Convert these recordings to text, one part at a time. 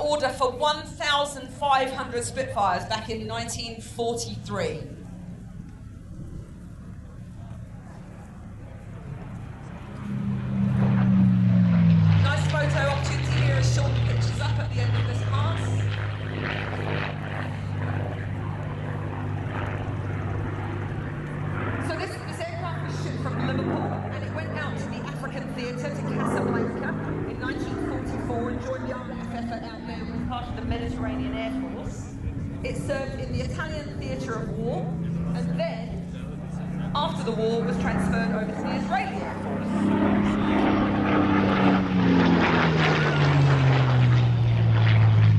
Order for 1,500 Spitfires back in 1943. Nice photo opportunity here as Sean pitches up at the end of this pass. So this aircraft was shipped from Liverpool and it went out to the African theatre to Casablanca in 1944 and joined the RAF out there as part of the Mediterranean Air Force. It served in the Italian theatre of war and then, after the war, was transferred over to the Israeli Air Force.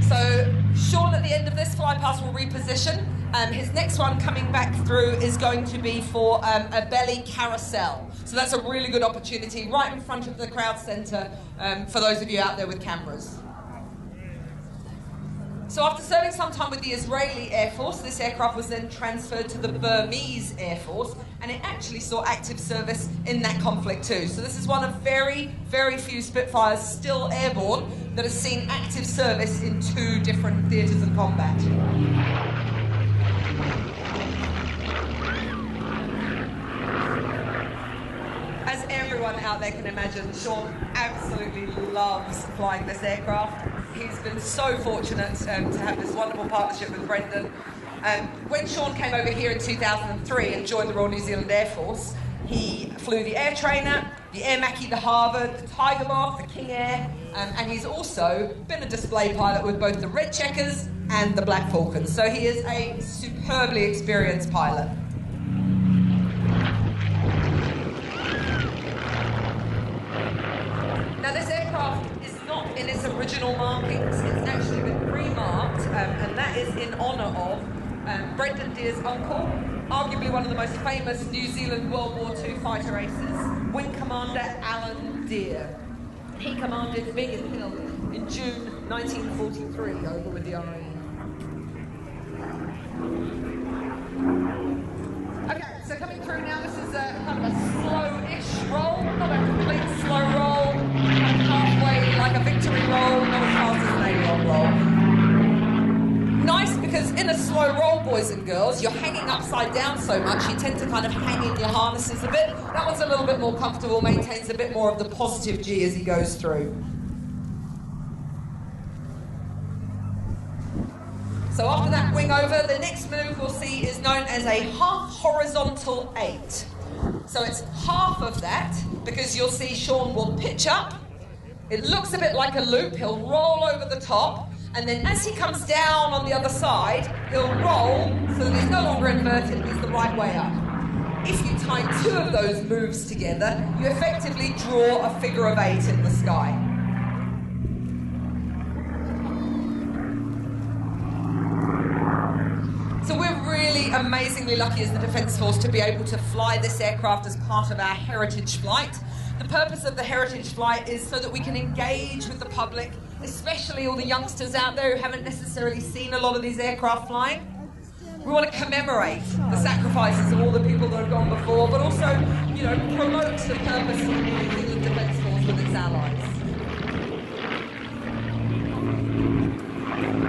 So Sean at the end of this fly past will reposition. His next one coming back through is going to be for a belly carousel. So that's a really good opportunity right in front of the crowd centre for those of you out there with cameras. So after serving some time with the Israeli Air Force, this aircraft was then transferred to the Burmese Air Force, and it actually saw active service in that conflict too. So this is one of very, very few Spitfires still airborne that has seen active service in 2 different theatres of combat. As everyone out there can imagine, Sean absolutely loves flying this aircraft. He's been so fortunate to have this wonderful partnership with Brendon. When Sean came over here in 2003 and joined the Royal New Zealand Air Force, he flew the Air Trainer, the Air Mackie, the Harvard, the Tiger Moth, the King Air, and he's also been a display pilot with both the Red Checkers and the Black Falcons. So he is a superbly experienced pilot. Now this aircraft is not in its original markings, it's actually been remarked, and that is in honour of Brendon Deer's uncle, arguably one of the most famous New Zealand World War II fighter aces, Wing Commander Alan Deer. He commanded Biggin Hill in June 1943 over with the RAF. Okay, so coming through now, this is kind of a slow-ish roll, not a complete slow roll, kind of halfway like a victory roll, not as fast as an A-roll roll. Nice because in a slow roll, boys and girls, you're hanging upside down so much, you tend to kind of hang in your harnesses a bit. That one's a little bit more comfortable, maintains a bit more of the positive G as he goes through. So after that wing over, the next move we'll see is known as a half horizontal 8. So it's half of that, because you'll see Sean will pitch up. It looks a bit like a loop. He'll roll over the top, and then as he comes down on the other side, he'll roll so that he's no longer inverted, he's the right way up. If you tie 2 of those moves together, you effectively draw a figure of 8 in the sky. So we're really amazingly lucky as the Defence Force to be able to fly this aircraft as part of our heritage flight. The purpose of the heritage flight is so that we can engage with the public, especially all the youngsters out there who haven't necessarily seen a lot of these aircraft flying. We want to commemorate the sacrifices of all the people that have gone before, but also, you know, promote the purpose of the New Zealand Defence Force with its allies.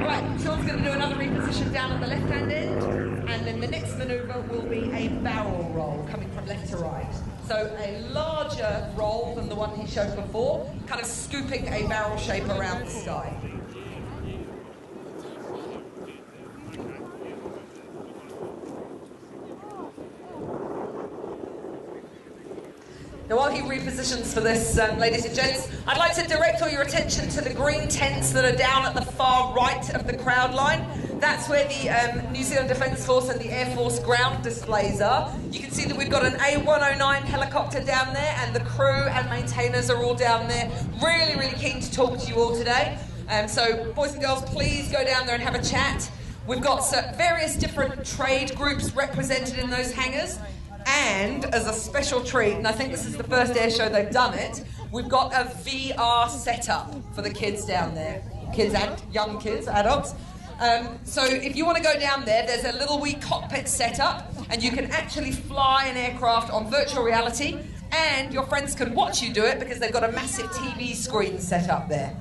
Right, Sean's going to do another reposition down at the left-hand end, and then the next manoeuvre will be a barrel roll coming from left to right. So a larger roll than the one he showed before, kind of scooping a barrel shape around the sky. Now while he repositions for this, ladies and gents, I'd like to direct all your attention to the green tents that are down at the far right of the crowd line. That's where the New Zealand Defence Force and the Air Force ground displays are. You can see that we've got an A109 helicopter down there, and the crew and maintainers are all down there. Really, really keen to talk to you all today. So boys and girls, please go down there and have a chat. We've got various different trade groups represented in those hangars. And as a special treat, and I think this is the first air show they've done it, we've got a VR setup for the kids down there. Kids and young kids, adults. So if you want to go down there, there's a little wee cockpit setup, and you can actually fly an aircraft on virtual reality, and your friends can watch you do it because they've got a massive TV screen set up there.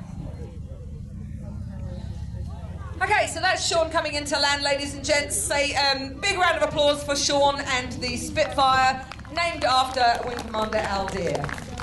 Okay, so that's Sean coming into land, ladies and gents. Say big round of applause for Sean and the Spitfire, named after Wing Commander Aldir.